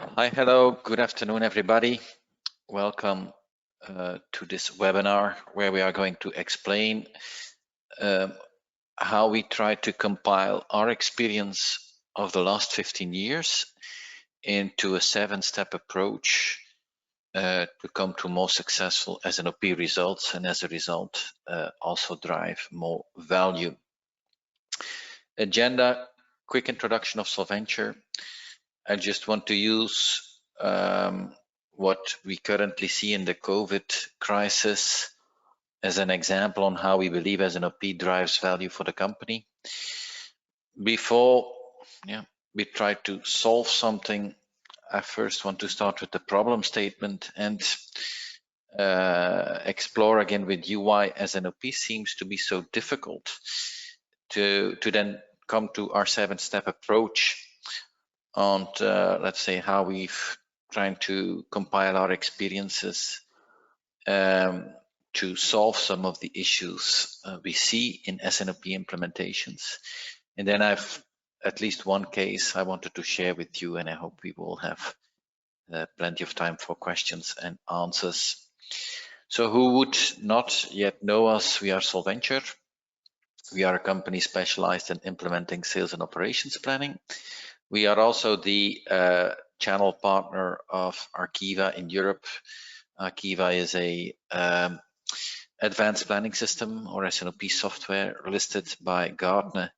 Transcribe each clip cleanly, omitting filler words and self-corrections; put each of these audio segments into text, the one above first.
Hi, hello, good afternoon, everybody. Welcome to this webinar where we are going to explain how we try to compile our experience of the last 15 years into a 7-step approach to come to more successful S&OP results, and as a result also drive more value. Agenda, quick introduction of Solventure. I just want to use what we currently see in the COVID crisis as an example on how we believe S&OP drives value for the company. Before we try to solve something, I first want to start with the problem statement and explore again with you why S&OP seems to be so difficult to then come to our 7-step approach on let's say how we've trying to compile our experiences to solve some of the issues we see in S&OP implementations. And then I've at least one case I wanted to share with you, and I hope we will have plenty of time for questions and answers. So who would not yet know us? We are Solventure. We are a company specialized in implementing sales and operations planning. We are also the channel partner of Arqiva in Europe. Arqiva is a advanced planning system or S&OP software listed by Gartner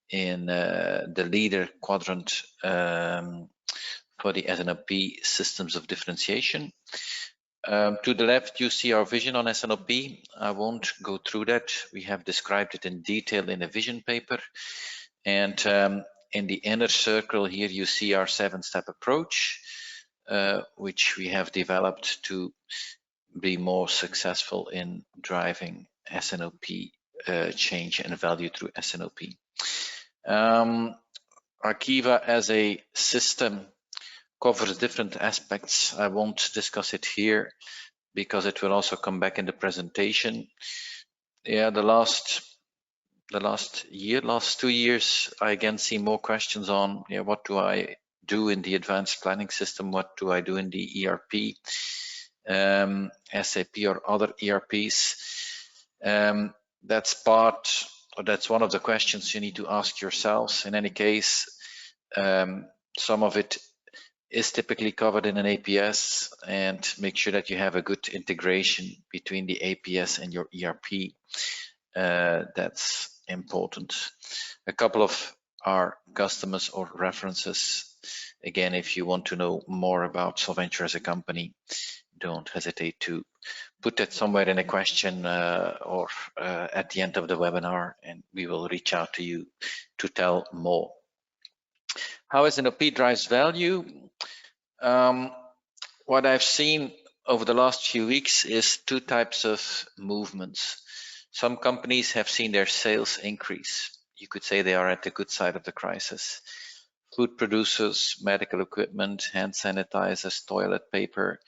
in the leader quadrant for the S&OP systems of differentiation. To the left, you see our vision on S&OP. I won't go through that. We have described it in detail in a vision paper. And in the inner circle here, you see our 7-step approach, which we have developed to be more successful in driving S&OP change and value through S&OP. Arqiva as a system covers different aspects. I won't discuss it here because it will also come back in the presentation. Yeah, the last 2 years, I again see more questions on what do I do in the advanced planning system? What do I do in the ERP, SAP or other ERPs? That's one of the questions you need to ask yourselves. In any case, some of it is typically covered in an APS, and make sure that you have a good integration between the APS and your ERP. That's important. A couple of our customers or references. Again, if you want to know more about Solventure as a company, don't hesitate to put that somewhere in a question or at the end of the webinar, and we will reach out to you to tell more. How S&OP drives value? What I've seen over the last few weeks is 2 types of movements. Some companies have seen their sales increase. You could say they are at the good side of the crisis. Food producers, medical equipment, hand sanitizers, toilet paper.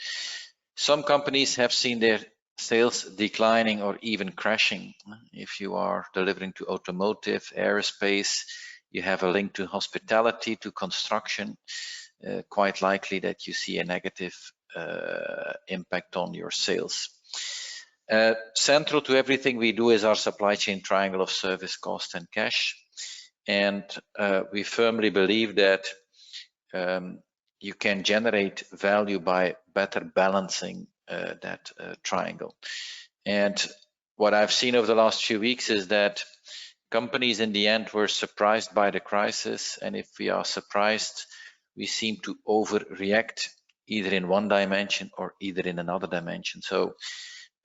Some companies have seen their sales declining or even crashing. If you are delivering to automotive, aerospace, you have a link to hospitality, to construction, quite likely that you see a negative impact on your sales. Central to everything we do is our supply chain triangle of service, cost, and cash. And we firmly believe that you can generate value by better balancing that triangle. And what I've seen over the last few weeks is that companies in the end were surprised by the crisis. And if we are surprised, we seem to overreact either in one dimension or either in another dimension. So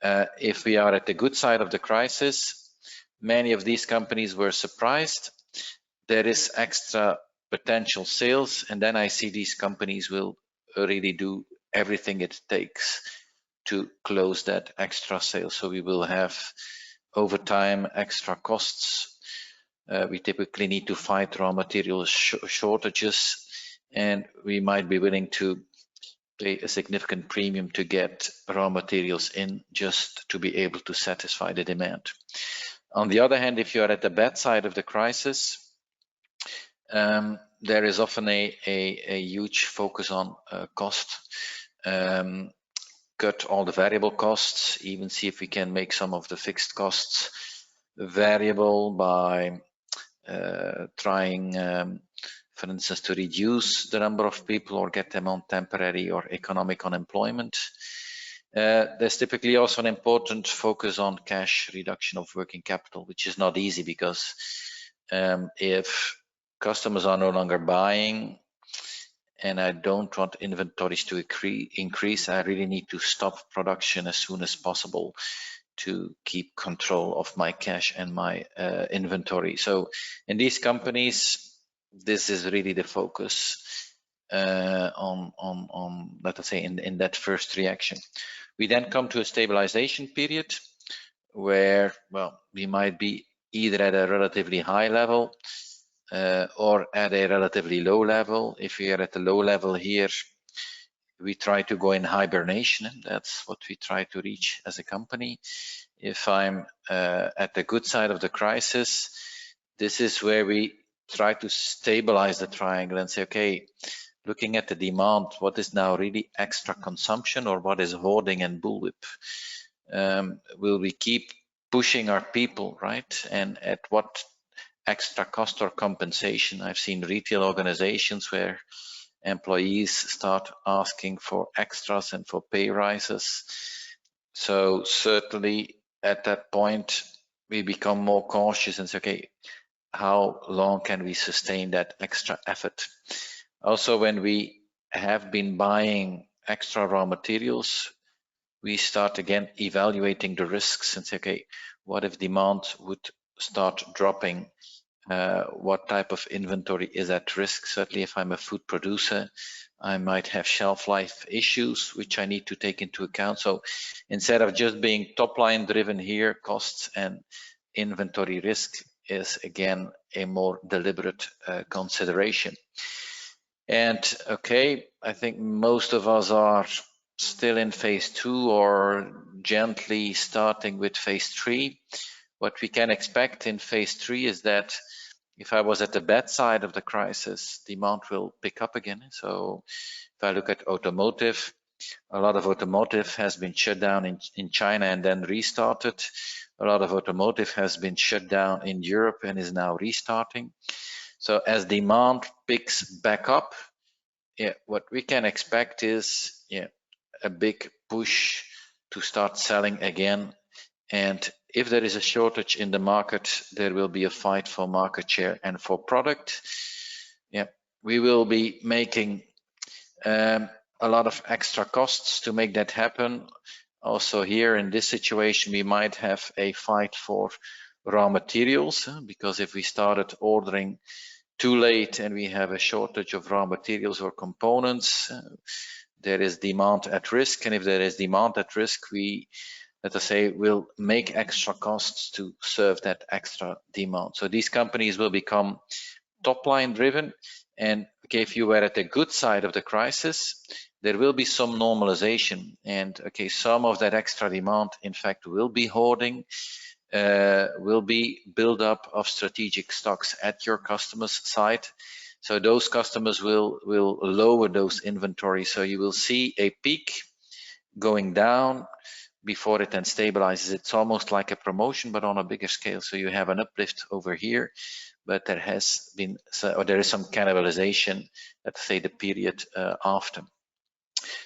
if we are at the good side of the crisis, many of these companies were surprised. There is extra potential sales, and then I see these companies will really do everything it takes to close that extra sale. So we will have over time extra costs. We typically need to fight raw material shortages, and we might be willing to pay a significant premium to get raw materials in just to be able to satisfy the demand. On the other hand, if you are at the bad side of the crisis, there is often a huge focus on cost. Cut all the variable costs, even see if we can make some of the fixed costs variable by trying, for instance, to reduce the number of people or get them on temporary or economic unemployment. There's typically also an important focus on cash reduction of working capital, which is not easy because if customers are no longer buying and I don't want inventories to increase, I really need to stop production as soon as possible to keep control of my cash and my inventory. So in these companies, this is really the focus on let us say in that first reaction. We then come to a stabilization period where, well, we might be either at a relatively high level or at a relatively low level. If we are at the low level here, we try to go in hibernation, and that's what we try to reach as a company. If I'm at the good side of the crisis, this is where we try to stabilize the triangle and say, okay, looking at the demand, what is now really extra consumption or what is hoarding and bullwhip? Will we keep pushing our people, right? And at what extra cost or compensation? I've seen retail organizations where employees start asking for extras and for pay rises. So certainly at that point, we become more cautious and say, okay, how long can we sustain that extra effort? Also, when we have been buying extra raw materials, we start again evaluating the risks and say, okay, what if demand would start dropping? What type of inventory is at risk? Certainly, if I'm a food producer, I might have shelf life issues, which I need to take into account. So instead of just being top line driven here, costs and inventory risk is again a more deliberate consideration. And okay, I think most of us are still in phase 2 or gently starting with phase 3. What we can expect in phase 3 is that if I was at the bad side of the crisis, demand will pick up again. So if I look at automotive, a lot of automotive has been shut down in China and then restarted. A lot of automotive has been shut down in Europe and is now restarting. So as demand picks back up, what we can expect is a big push to start selling again. And if there is a shortage in the market, there will be a fight for market share and for product. We will be making a lot of extra costs to make that happen. Also here in this situation, we might have a fight for raw materials, because if we started ordering too late and we have a shortage of raw materials or components, there is demand at risk. And if there is demand at risk, we, let us say, will make extra costs to serve that extra demand. So these companies will become top line driven. And okay, if you were at the good side of the crisis, there will be some normalization. And okay, some of that extra demand, in fact, will be hoarding, will be build up of strategic stocks at your customer's side. So those customers will lower those inventories. So you will see a peak going down before it then stabilizes. It's almost like a promotion, but on a bigger scale. So you have an uplift over here, but there has been, or there is some cannibalization, let's say the period after.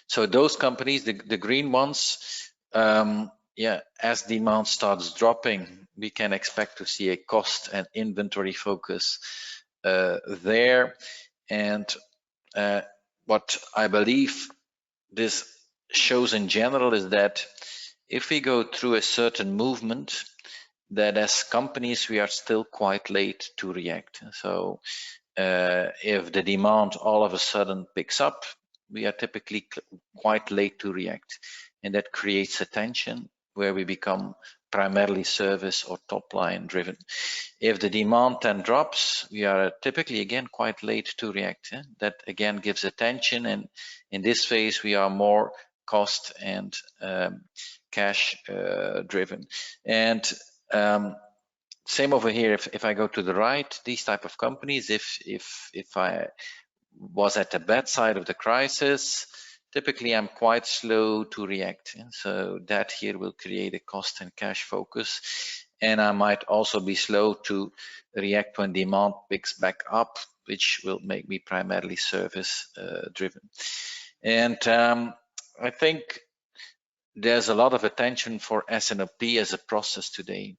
So those companies, the green ones, as demand starts dropping, we can expect to see a cost and inventory focus there. And what I believe this shows in general is that if we go through a certain movement, that as companies we are still quite late to react. So if the demand all of a sudden picks up, we are typically quite late to react, and that creates a tension where we become primarily service or top line driven. If the demand then drops, we are typically again quite late to react. That again gives a tension, and in this phase we are more cost and cash driven. And Same over here. If I go to the right, these type of companies, if I was at the bad side of the crisis, typically I'm quite slow to react. So that here will create a cost and cash focus. And I might also be slow to react when demand picks back up, which will make me primarily service driven. And I think there's a lot of attention for S&OP as a process today.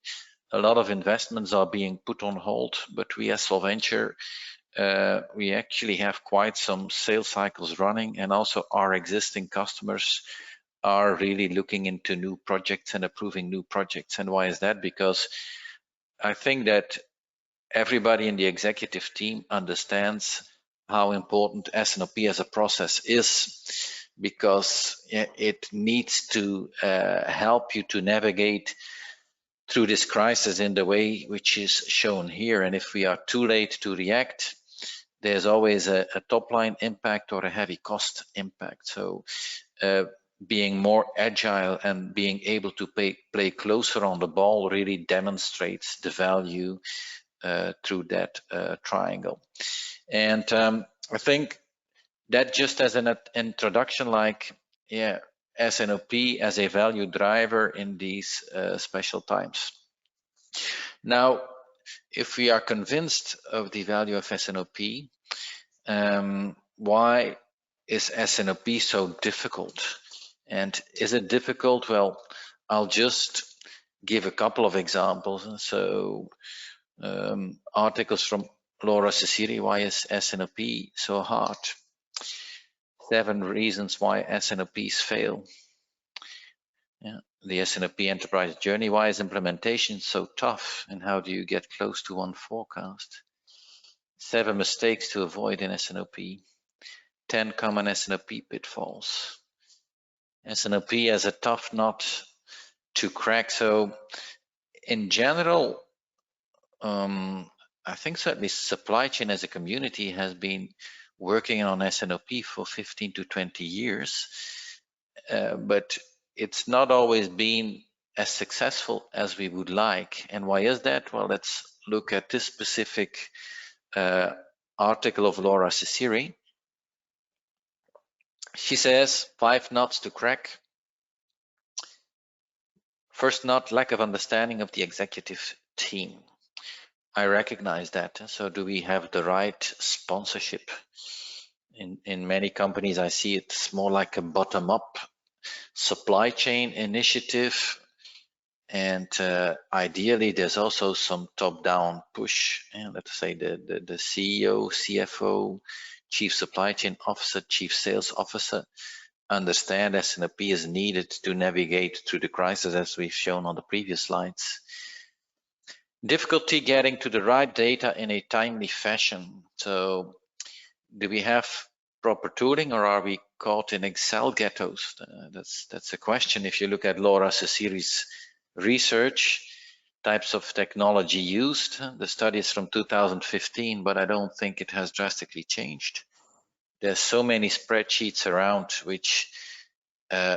A lot of investments are being put on hold, but we as Solventure, we actually have quite some sales cycles running, and also our existing customers are really looking into new projects and approving new projects. And why is that? Because I think that everybody in the executive team understands how important S&OP as a process is, because it needs to help you to navigate through this crisis in the way which is shown here. And if we are too late to react, there's always a top line impact or a heavy cost impact. So being more agile and being able to play closer on the ball really demonstrates the value through that triangle. And I think that just as an introduction, like, yeah, S&OP as a value driver in these special times. Now, if we are convinced of the value of S&OP, why is S&OP so difficult? And is it difficult? Well, I'll just give a couple of examples. So articles from Laura Ceciri, why is S&OP so hard? 7 reasons why S&OPs fail. Yeah. The S&OP enterprise journey, why is implementation so tough, and how do you get close to one forecast? 7 mistakes to avoid in S&OP. 10 common S&OP pitfalls. S&OP as a tough nut to crack. So in general, I think certainly supply chain as a community has been working on S&OP for 15 to 20 years, but it's not always been as successful as we would like. And why is that? Well, let's look at this specific article of Laura Ceciri. She says 5 nuts to crack. First nut, lack of understanding of the executive team. I recognize that. So do we have the right sponsorship? In many companies, I see it's more like a bottom-up supply chain initiative. And ideally, there's also some top-down push. And let's say the CEO, CFO, Chief Supply Chain Officer, Chief Sales Officer understand S&OP is needed to navigate through the crisis, as we've shown on the previous slides. Difficulty getting to the right data in a timely fashion. So do we have proper tooling, or are we caught in Excel ghettos? That's a question. If you look at Laura Ceciri's research, types of technology used, the study is from 2015, but I don't think it has drastically changed. There's so many spreadsheets around which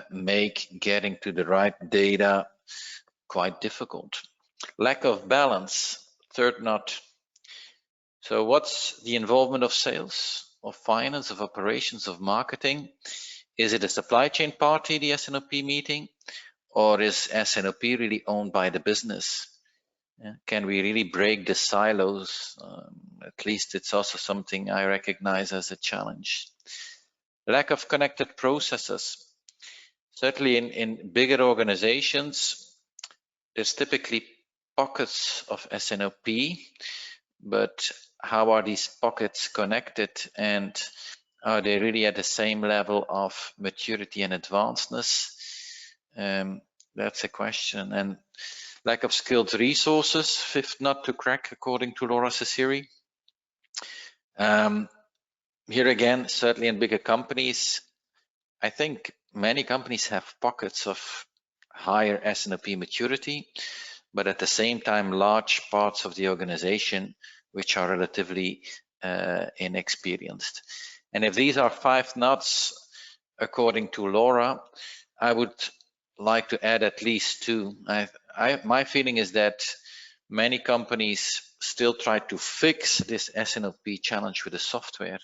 make getting to the right data quite difficult. Lack of balance, third nut. So what's the involvement of sales, of finance, of operations, of marketing? Is it a supply chain party, the S&OP meeting, or is S&OP really owned by the business? Can we really break the silos? At least it's also something I recognize as a challenge. Lack of connected processes. Certainly in bigger organizations, there's typically pockets of S&OP, but how are these pockets connected, and are they really at the same level of maturity and advancedness? That's a question. And lack of skilled resources, fifth nut to crack, according to Laura Ceciri. Here again, certainly in bigger companies, I think many companies have pockets of higher S&OP maturity, but at the same time, large parts of the organization which are relatively inexperienced. And if these are 5 nuts, according to Laura, I would like to add at least 2. My feeling is that Many companies still try to fix this S&OP challenge with the software.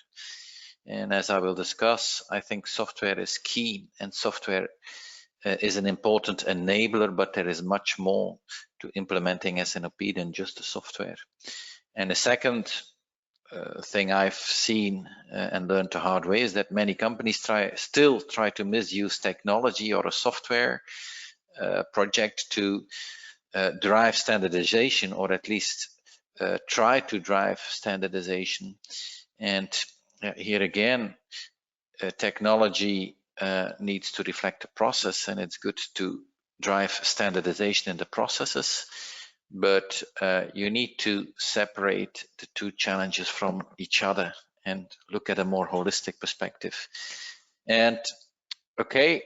And as I will discuss, I think software is key, and software is an important enabler, but there is much more to implementing S&OP than just the software. And the second thing I've seen and learned the hard way is that many companies still try to misuse technology or a software project to drive standardization, or at least try to drive standardization. And here again, technology needs to reflect the process, and it's good to drive standardization in the processes, but you need to separate the two challenges from each other and look at a more holistic perspective. And okay,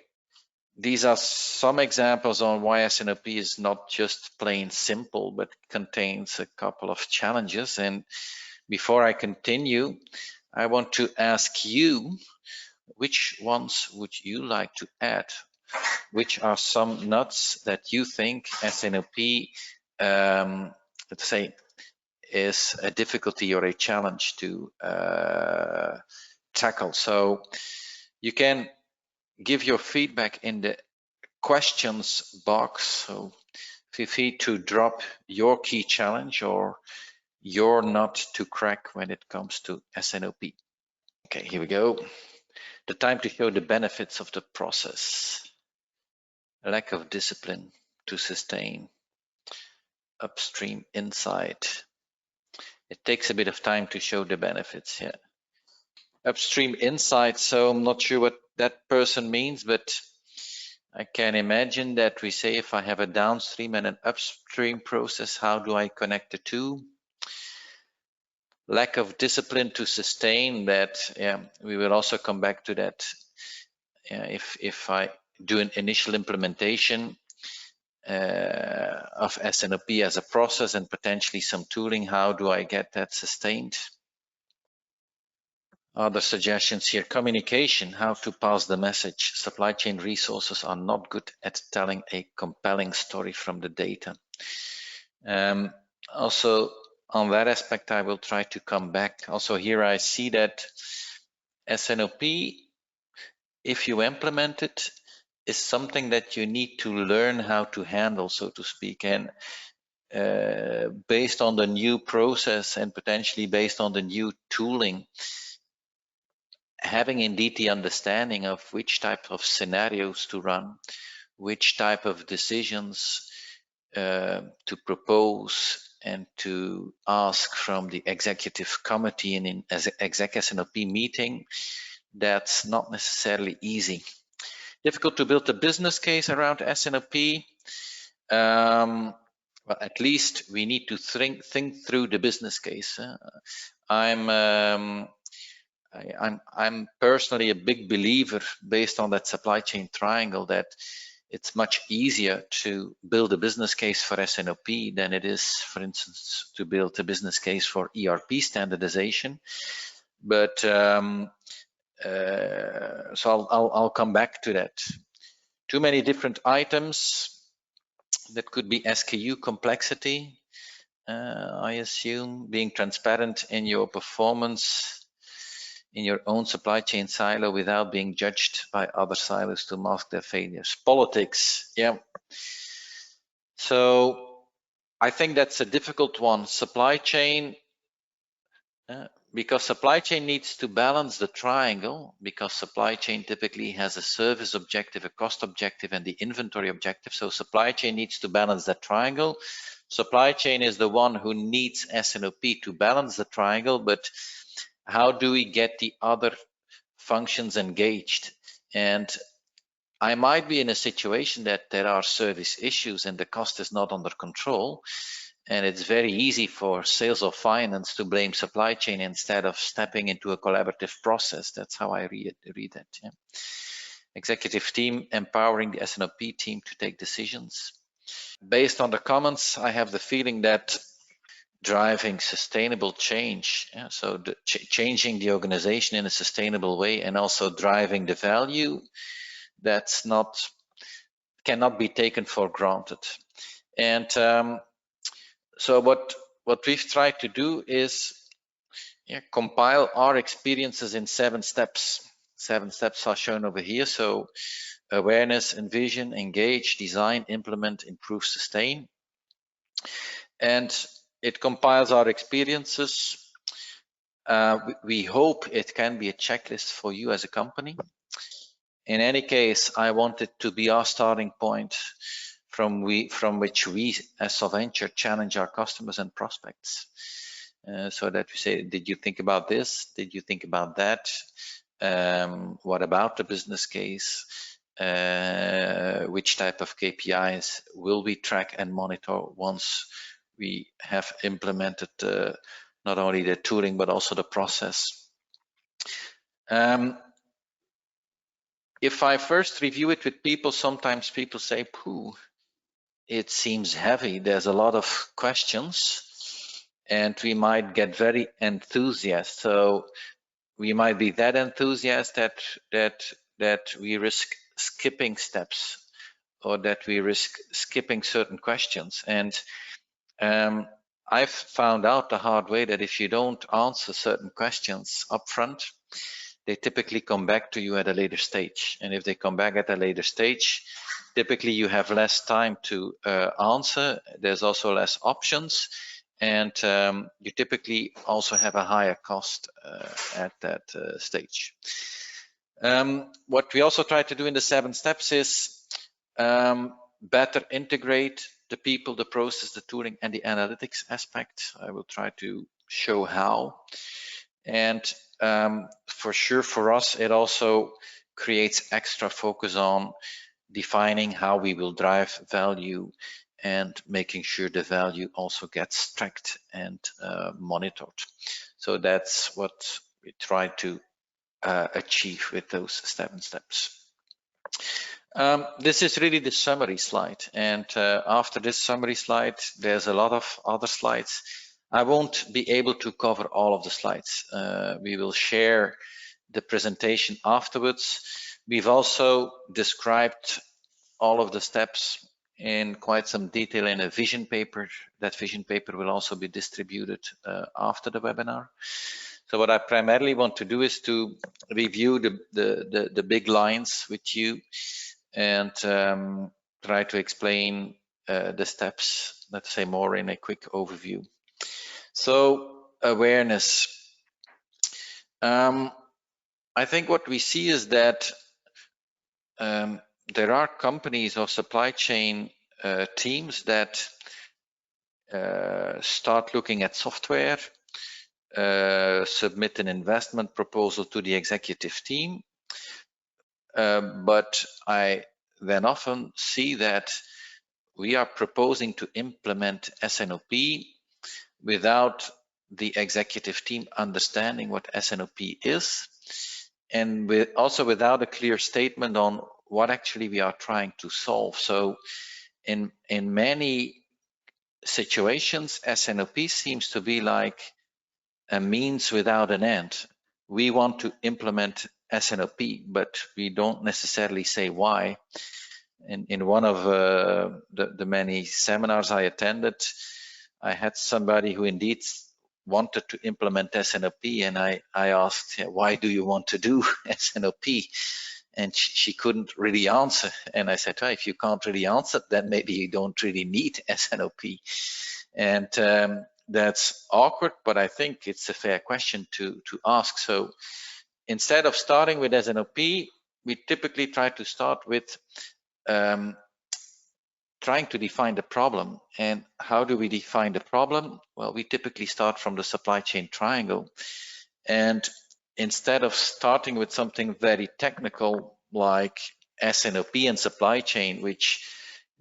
these are some examples on why S&OP is not just plain simple, but contains a couple of challenges. And before I continue, I want to ask you, which ones would you like to add? Which are some nuts that you think S&OP, let's say, is a difficulty or a challenge to tackle? So you can give your feedback in the questions box. So feel free to drop your key challenge or your nut to crack when it comes to S&OP. Okay, here we go. The time to show the benefits of the process. A lack of discipline to sustain. Upstream insight. It takes a bit of time to show the benefits, yeah. Upstream insight, so I'm not sure what that person means, but I can imagine that we say if I have a downstream and an upstream process, how do I connect the two? Lack of discipline to sustain that, yeah, we will also come back to that. If I do an initial implementation of S&OP as a process and potentially some tooling, how do I get that sustained? Other suggestions here. Communication, how to pass the message. Supply chain resources are not good at telling a compelling story from the data. Also, on that aspect, I will try to come back. Also here I see that S&OP, if you implement it, is something that you need to learn how to handle, so to speak. And based on the new process and potentially based on the new tooling, having indeed the understanding of which type of scenarios to run, which type of decisions to propose and to ask from the executive committee and in exec S&OP meeting, that's not necessarily easy. Difficult to build a business case around S&OP. Well, at least we need to think through the business case. I'm personally a big believer, based on that supply chain triangle, that it's much easier to build a business case for S&OP than it is, for instance, to build a business case for ERP standardization. But so I'll come back to that. Too many different items. That could be SKU complexity, I assume. Being transparent in your performance in your own supply chain silo without being judged by other silos to mask their failures. Politics, yeah. So I think that's a difficult one. Supply chain, because supply chain needs to balance the triangle, because supply chain typically has a service objective, a cost objective, and the inventory objective. So supply chain needs to balance that triangle. Supply chain is the one who needs S&OP to balance the triangle, but how do we get the other functions engaged? And I might be in a situation that there are service issues and the cost is not under control, and it's very easy for sales or finance to blame supply chain instead of stepping into a collaborative process. That's how I read it. Yeah. Executive team empowering the S&OP team to take decisions. Based on the comments, I have the feeling that driving sustainable change, yeah, so changing the organization in a sustainable way and also driving the value, that's cannot be taken for granted. And So what we've tried to do is compile our experiences in 7 steps. 7 steps are shown over here. So awareness, envision, engage, design, implement, improve, sustain. And it compiles our experiences. We hope it can be a checklist for you as a company. In any case, I want it to be our starting point from which we as Solventure challenge our customers and prospects. So that we say, did you think about this? Did you think about that? What about the business case? Which type of KPIs will we track and monitor once we have implemented not only the tooling but also the process? If I first review it with people, sometimes people say, "Pooh, it seems heavy. There's a lot of questions," and we might get very enthusiastic. So we might be that enthusiastic that we risk skipping steps, or that we risk skipping certain questions. And I've found out the hard way that if you don't answer certain questions upfront, they typically come back to you at a later stage. And if they come back at a later stage, typically you have less time to answer. There's also less options. And you typically also have a higher cost at that stage. What we also try to do in the 7 steps is better integrate the people, the process, the tooling, and the analytics aspect. I will try to show how. And for sure, for us, it also creates extra focus on defining how we will drive value and making sure the value also gets tracked and monitored. So that's what we try to achieve with those 7 steps. This is really the summary slide, and after this summary slide, there's a lot of other slides. I won't be able to cover all of the slides. We will share the presentation afterwards. We've also described all of the steps in quite some detail in a vision paper. That vision paper will also be distributed after the webinar. So what I primarily want to do is to review the big lines with you and try to explain the steps, let's say more in a quick overview. So awareness. I think what we see is that there are companies or supply chain teams that start looking at software, submit an investment proposal to the executive team, but I then often see that we are proposing to implement S&OP without the executive team understanding what S&OP is, and also without a clear statement on what actually we are trying to solve. So in many situations, S&OP seems to be like a means without an end. We want to implement S&OP, but we don't necessarily say why. In one of the many seminars I attended, I had somebody who indeed wanted to implement S&OP, and I asked, why do you want to do S&OP? And she couldn't really answer. And I said, well, if you can't really answer, then maybe you don't really need S&OP. And that's awkward, but I think it's a fair question to ask. So instead of starting with S&OP, we typically try to start with trying to define the problem. And how do we define the problem? Well, we typically start from the supply chain triangle. And instead of starting with something very technical like S&OP and supply chain, which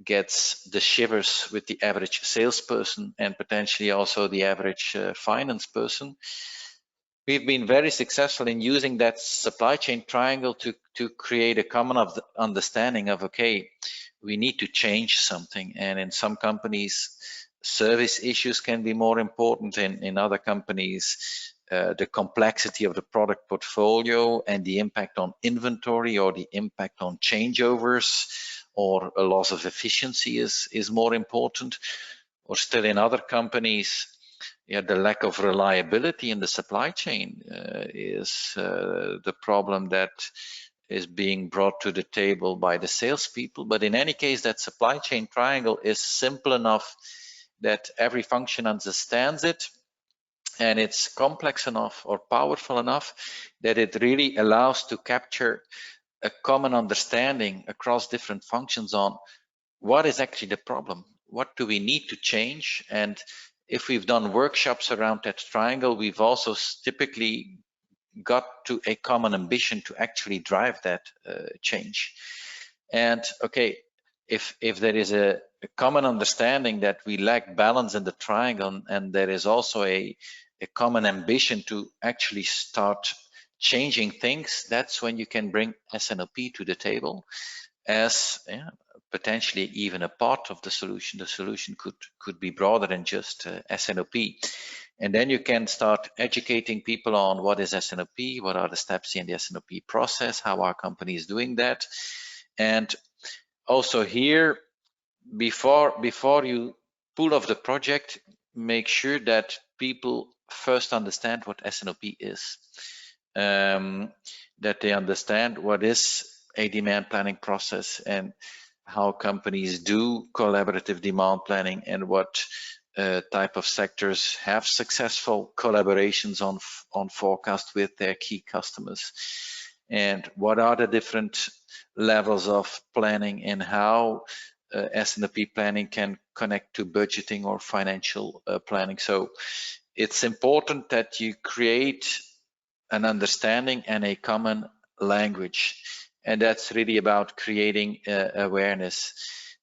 gets the shivers with the average salesperson and potentially also the average finance person, we've been very successful in using that supply chain triangle to create a common understanding of, okay, we need to change something. And in some companies, service issues can be more important. In other companies, the complexity of the product portfolio and the impact on inventory or the impact on changeovers or a loss of efficiency is more important. or still in other companies, yeah, the lack of reliability in the supply chain is the problem that is being brought to the table by the salespeople. But in any case, that supply chain triangle is simple enough that every function understands it, and it's complex enough or powerful enough that it really allows to capture a common understanding across different functions on what is actually the problem, what do we need to change. And if we've done workshops around that triangle, we've also typically got to a common ambition to actually drive that change. And okay, if there is a common understanding that we lack balance in the triangle, and there is also a common ambition to actually start changing things, that's when you can bring S&OP to the table as potentially even a part of the solution. The solution could be broader than just S&OP. And then you can start educating people on what is S&OP, what are the steps in the S&OP process, how are companies doing that. And also here, before you pull off the project, make sure that people first understand what S&OP is, that they understand what is a demand planning process and how companies do collaborative demand planning, and what type of sectors have successful collaborations on forecast with their key customers, and what are the different levels of planning, and how S&OP planning can connect to budgeting or financial planning. So it's important that you create an understanding and a common language, and that's really about creating awareness.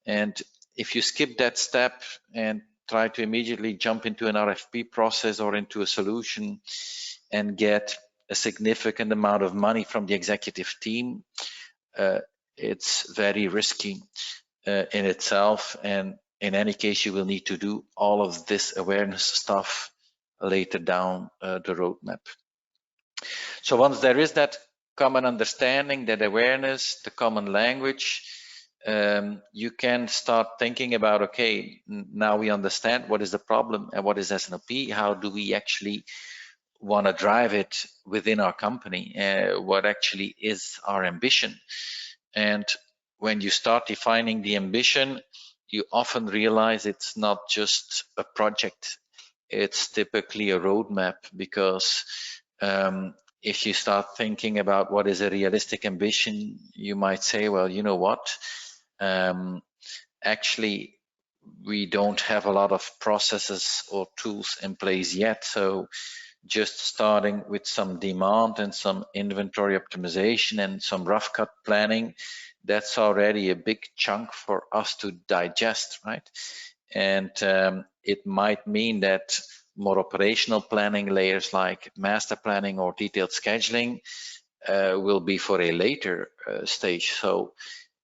And if you skip that step and try to immediately jump into an RFP process or into a solution and get a significant amount of money from the executive team, it's very risky in itself. And in any case, you will need to do all of this awareness stuff later down the roadmap. So once there is that common understanding, that awareness, the common language, you can start thinking about, okay, now we understand what is the problem and what is S&OP, how do we actually want to drive it within our company, what actually is our ambition. And when you start defining the ambition, you often realize it's not just a project, it's typically a roadmap, because if you start thinking about what is a realistic ambition, you might say, well, you know what, actually we don't have a lot of processes or tools in place yet. So just starting with some demand and some inventory optimization and some rough cut planning, that's already a big chunk for us to digest, right? And it might mean that more operational planning layers like master planning or detailed scheduling will be for a later stage. So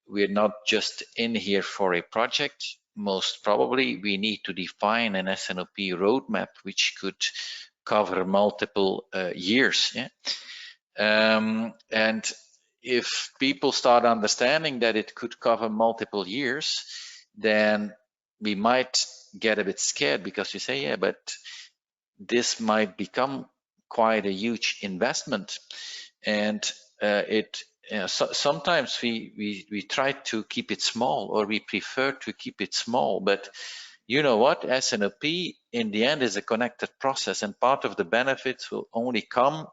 we're not just in here for a project. Most probably we need to define an S&OP roadmap which could cover multiple years. Yeah? And if people start understanding that it could cover multiple years, then we might get a bit scared, because you say, yeah, but this might become quite a huge investment. And sometimes we try to keep it small, or we prefer to keep it small, but you know what, S&OP in the end is a connected process, and part of the benefits will only come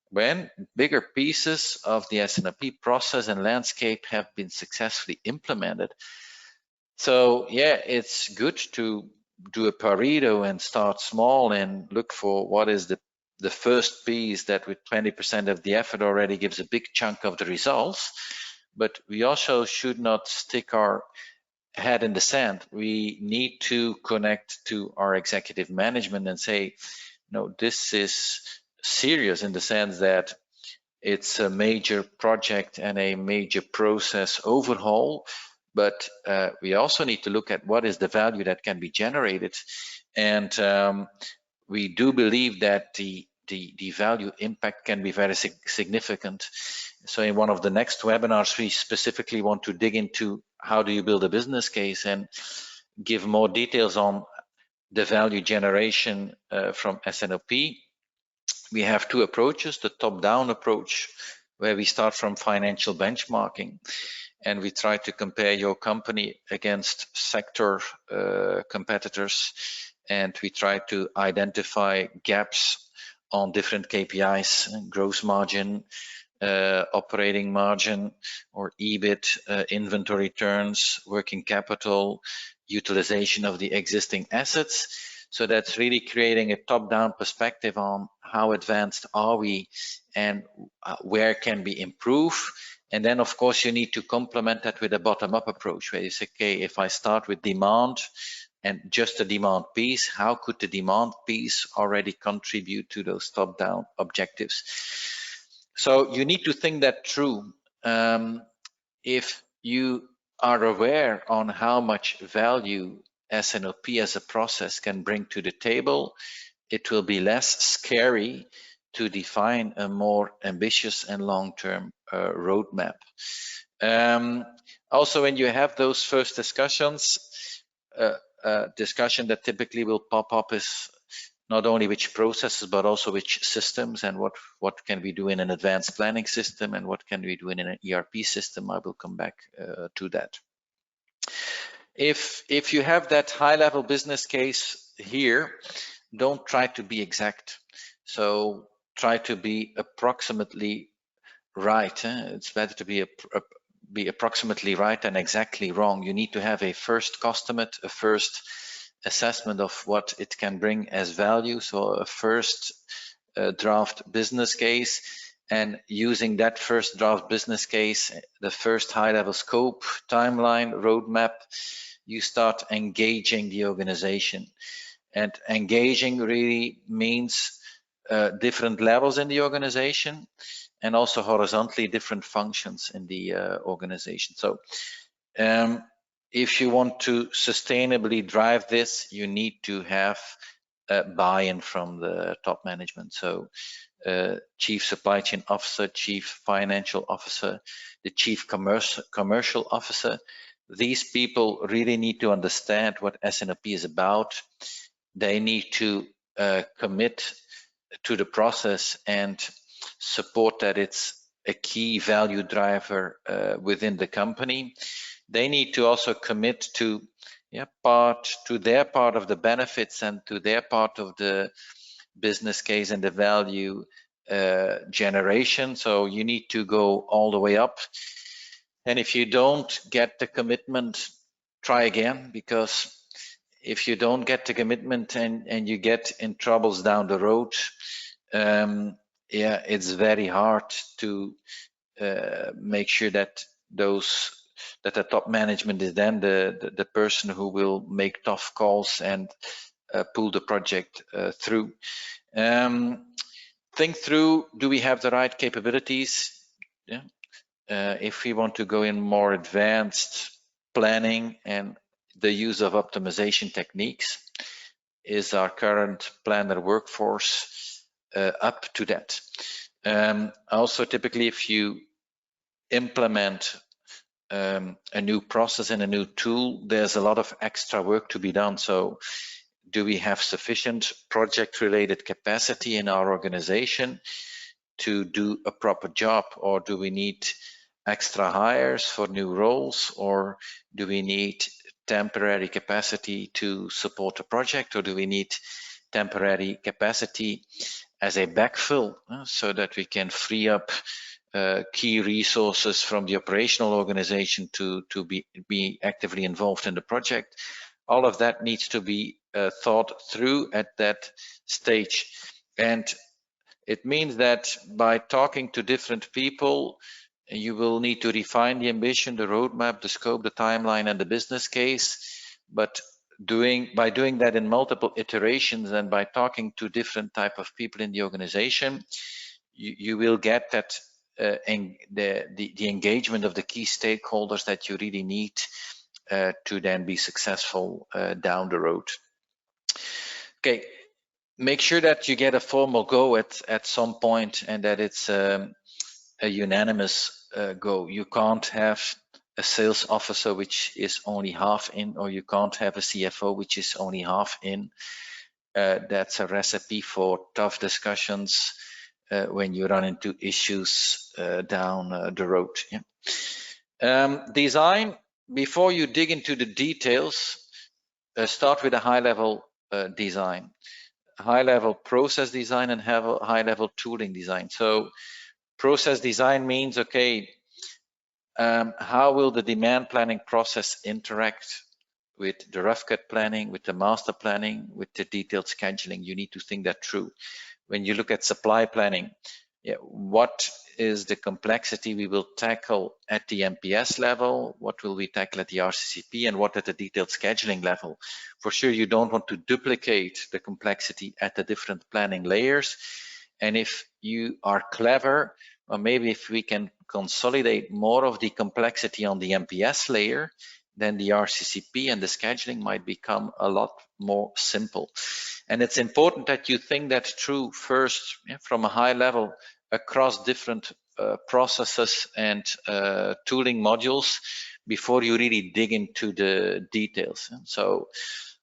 when bigger pieces of the S&OP process and landscape have been successfully implemented. So yeah, it's good to do a Pareto and start small and look for what is the first piece that with 20% of the effort already gives a big chunk of the results. But we also should not stick our head in the sand. We need to connect to our executive management and say, no, this is serious, in the sense that it's a major project and a major process overhaul. But we also need to look at what is the value that can be generated. And we do believe that the value impact can be very significant. So in one of the next webinars, we specifically want to dig into how do you build a business case and give more details on the value generation from S&OP. We have two approaches, the top-down approach, where we start from financial benchmarking and we try to compare your company against sector competitors, and we try to identify gaps on different KPIs, gross margin, operating margin or EBIT, inventory turns, working capital, utilization of the existing assets. So that's really creating a top-down perspective on how advanced are we and where can we improve. And then, of course, you need to complement that with a bottom-up approach where you say, okay, if I start with demand and just the demand piece, how could the demand piece already contribute to those top-down objectives? So you need to think that through. If you are aware on how much value S&OP as a process can bring to the table, it will be less scary to define a more ambitious and long-term roadmap. Also, when you have those first discussions, discussion that typically will pop up is not only which processes, but also which systems and what can we do in an advanced planning system and what can we do in an ERP system. I will come back to that. If you have that high-level business case here, don't try to be exact. So try to be approximately right. It's better to be approximately right than exactly wrong. You need to have a first estimate, a first assessment of what it can bring as value. So a first draft business case, and using that first draft business case, the first high-level scope, timeline, roadmap, you start engaging the organization. And engaging really means different levels in the organization and also horizontally different functions in the organization. So if you want to sustainably drive this, you need to have buy-in from the top management. So Chief Supply Chain Officer, Chief Financial Officer, the Chief Commercial Officer. These people really need to understand what S&OP is about. They need to commit to the process and support that it's a key value driver within the company. They need to also commit to their part of the benefits and to their part of the business case and the value generation. So you need to go all the way up. And if you don't get the commitment, try again, because if you don't get the commitment and you get in troubles down the road, it's very hard to make sure that the top management is then the person who will make tough calls and pull the project through. Think through, do we have the right capabilities? If we want to go in more advanced planning and the use of optimization techniques, is our current planner workforce up to that? Also, typically, if you implement a new process and a new tool, there's a lot of extra work to be done. So do we have sufficient project-related capacity in our organization to do a proper job, or do we need extra hires for new roles, or do we need temporary capacity to support a project, or do we need temporary capacity as a backfill so that we can free up key resources from the operational organization to be actively involved in the project? All of that needs to be thought through at that stage. And it means that by talking to different people, you will need to refine the ambition, the roadmap, the scope, the timeline, and the business case. But by doing that in multiple iterations and by talking to different type of people in the organization, you will get that the engagement of the key stakeholders that you really need to then be successful down the road. Okay, make sure that you get a formal go at some point and that it's a unanimous go. You can't have a sales officer which is only half in, or you can't have a CFO which is only half in. That's a recipe for tough discussions when you run into issues down the road. Yeah. Design, before you dig into the details, start with a high-level design, high-level process design, and have a high-level tooling design. So process design means, okay, how will the demand planning process interact with the rough cut planning, with the master planning, with the detailed scheduling? You need to think that through. When you look at supply planning, what is the complexity we will tackle at the MPS level? What will we tackle at the RCCP, and what at the detailed scheduling level? For sure, you don't want to duplicate the complexity at the different planning layers. And if you are clever, or maybe if we can consolidate more of the complexity on the MPS layer, then the RCCP and the scheduling might become a lot more simple. And it's important that you think that through first, from a high level across different processes and tooling modules before you really dig into the details. So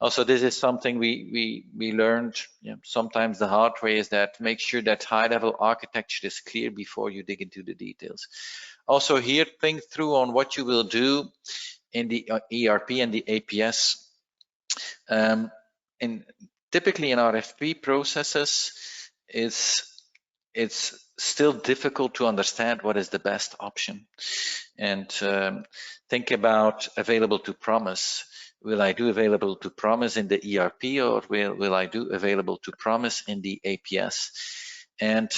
also this is something we learned sometimes the hard way, is that make sure that high level architecture is clear before you dig into the details. Also here, think through on what you will do in the ERP and the APS. Typically in RFP processes, it's still difficult to understand what is the best option. And think about available to promise. Will I do available to promise in the ERP, or will I do available to promise in the APS? And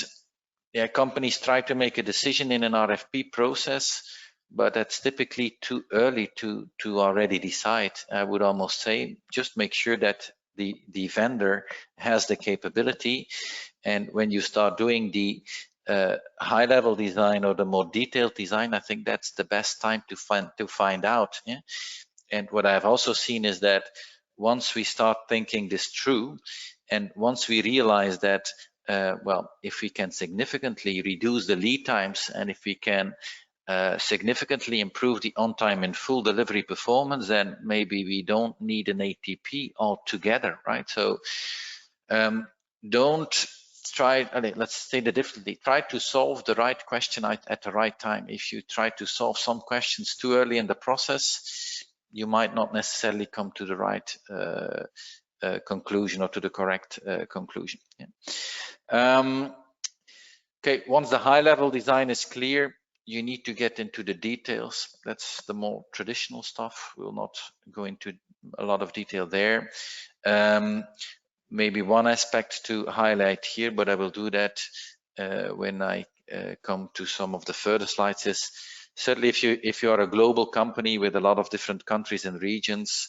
yeah, companies try to make a decision in an RFP process, but that's typically too early to already decide. I would almost say just make sure that the vendor has the capability, and when you start doing the high-level design or the more detailed design, I think that's the best time to find out. Yeah? And what I've also seen is that once we start thinking this through, and once we realize that well, if we can significantly reduce the lead times, and if we can significantly improve the on-time and full delivery performance, then maybe we don't need an ATP altogether, right? So don't try, let's say it differently, try to solve the right question at the right time. If you try to solve some questions too early in the process, you might not necessarily come to the right conclusion, or to the correct conclusion. Yeah. Okay, once the high-level design is clear, you need to get into the details. That's the more traditional stuff. We'll not go into a lot of detail there. Maybe one aspect to highlight here, but I will do that when I come to some of the further slides, is certainly if you are a global company with a lot of different countries and regions,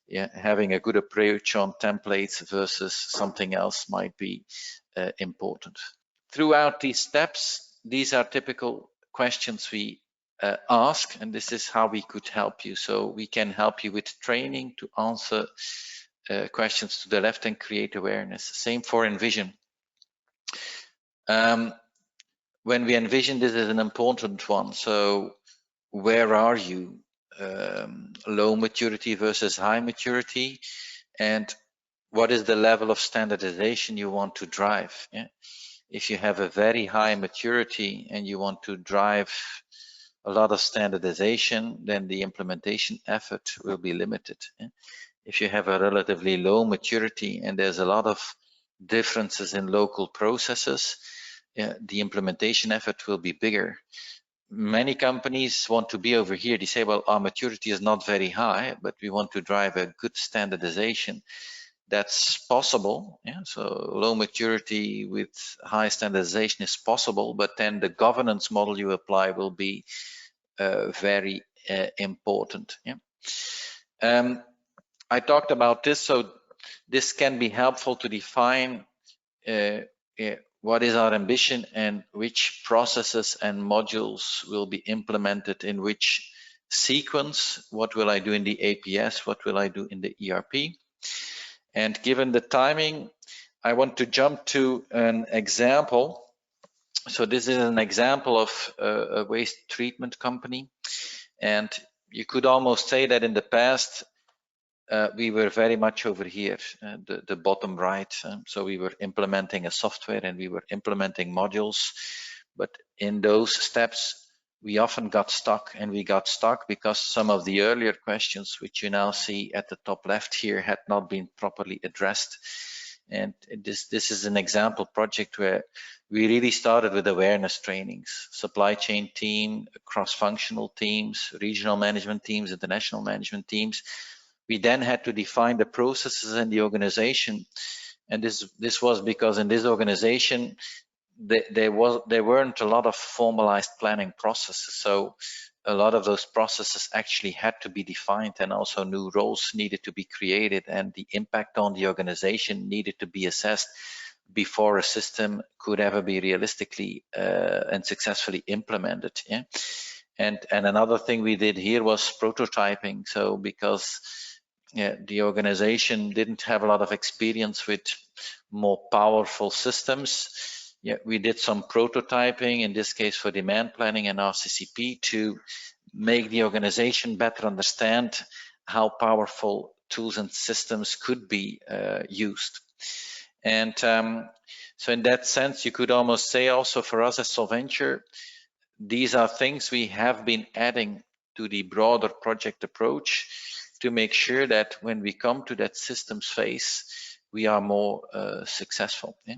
yeah, having a good approach on templates versus something else might be important. Throughout these steps, these are typical questions we ask, and this is how we could help you. So we can help you with training to answer questions to the left and create awareness. Same for envision. When we envision, this is an important one. So where are you? Low maturity versus high maturity, and what is the level of standardization you want to drive? Yeah? If you have a very high maturity and you want to drive a lot of standardization, then the implementation effort will be limited. Yeah? If you have a relatively low maturity and there's a lot of differences in local processes, the implementation effort will be bigger. Many companies want to be over here. They say, well, our maturity is not very high, but we want to drive a good standardization. That's possible. Yeah? So low maturity with high standardization is possible, but then the governance model you apply will be very important. Yeah? I talked about this, so this can be helpful to define what is our ambition and which processes and modules will be implemented in which sequence. What will I do in the APS? What will I do in the ERP? And given the timing, I want to jump to an example. So this is an example of a waste treatment company. And you could almost say that in the past, we were very much over here, the bottom right. So we were implementing a software and we were implementing modules. But in those steps, we often got stuck, and we got stuck because some of the earlier questions, which you now see at the top left here, had not been properly addressed. And this is an example project where we really started with awareness trainings, supply chain team, cross-functional teams, regional management teams, international management teams. We then had to define the processes in the organization. And this was because in this organization, there weren't a lot of formalized planning processes. So a lot of those processes actually had to be defined, and also new roles needed to be created, and the impact on the organization needed to be assessed before a system could ever be realistically and successfully implemented. Yeah. And another thing we did here was prototyping. So because the organization didn't have a lot of experience with more powerful systems, we did some prototyping, in this case for demand planning and RCCP, to make the organization better understand how powerful tools and systems could be used. And so in that sense, you could almost say also for us as Solventure, these are things we have been adding to the broader project approach to make sure that when we come to that systems phase, we are more successful. Yeah?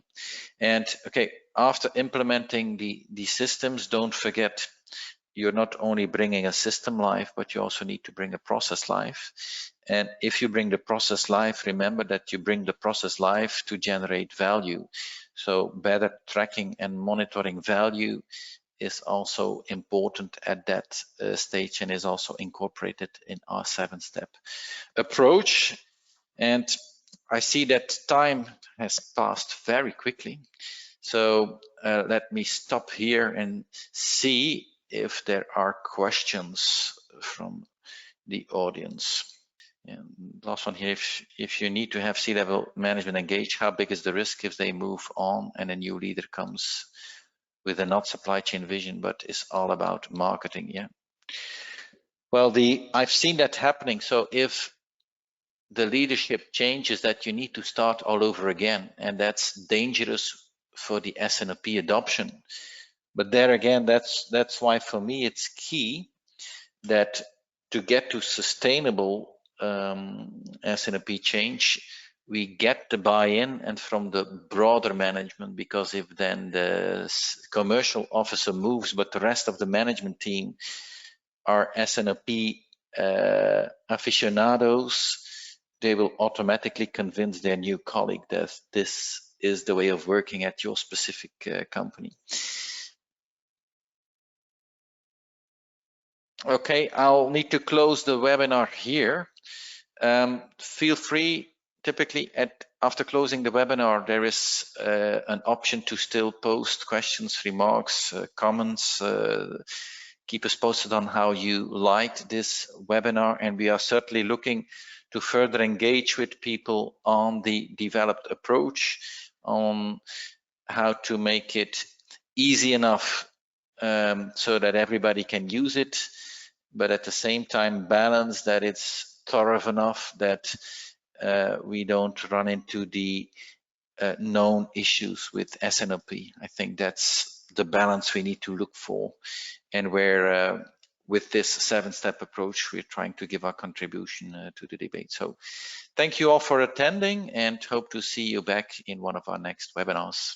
And okay, after implementing the systems, don't forget, you're not only bringing a system live, but you also need to bring a process live. And if you bring the process live, remember that you bring the process live to generate value. So better tracking and monitoring value is also important at that stage, and is also incorporated in our 7-step approach. And I see that time has passed very quickly. So let me stop here and see if there are questions from the audience. And last one here, if you need to have C-level management engaged, how big is the risk if they move on and a new leader comes with a not supply chain vision, but is all about marketing? Yeah. Well, I've seen that happening. So if the leadership changes, that you need to start all over again, and that's dangerous for the S&OP adoption. But there again, that's why for me it's key that to get to sustainable S&OP change, we get the buy-in and from the broader management, because if then the commercial officer moves, but the rest of the management team are S&OP aficionados, they will automatically convince their new colleague that this is the way of working at your specific company. Okay, I'll need to close the webinar here. Feel free, typically after closing the webinar, there is an option to still post questions, remarks, comments. Keep us posted on how you liked this webinar, and we are certainly looking to further engage with people on the developed approach, on how to make it easy enough so that everybody can use it, but at the same time balance that it's thorough enough that we don't run into the known issues with S&OP. I think that's the balance we need to look for, and where with this 7-step approach, we're trying to give our contribution to the debate. So thank you all for attending, and hope to see you back in one of our next webinars.